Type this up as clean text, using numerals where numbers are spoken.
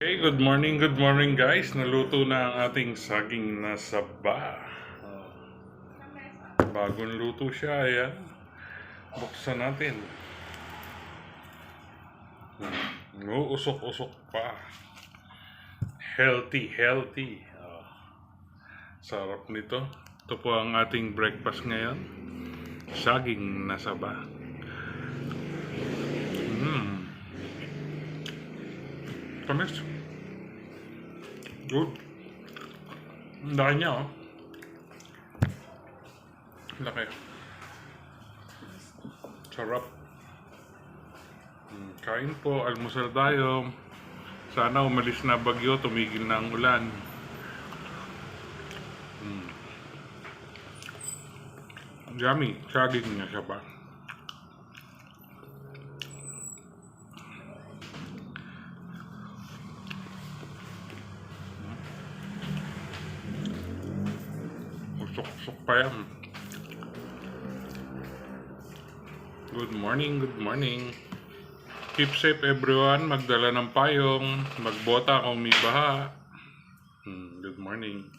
Hey, good morning guys. Naluto na ang ating saging na saba. Bagong luto siya, ayan. Buksan natin. Usok-usok pa. Healthy. Sarap nito. Ito po ang ating breakfast ngayon. Saging na saba. Tamis. Good. Ang laki niya, oh. Laki. Sarap. Kain po, almusal tayo. Sana umalis na bagyo, tumigil na ang ulan. Yummy, saging niya siya ba? Usok-usok pa yan. Good morning. Keep safe everyone, magdala ng payong, magbota kung may baha. Good morning.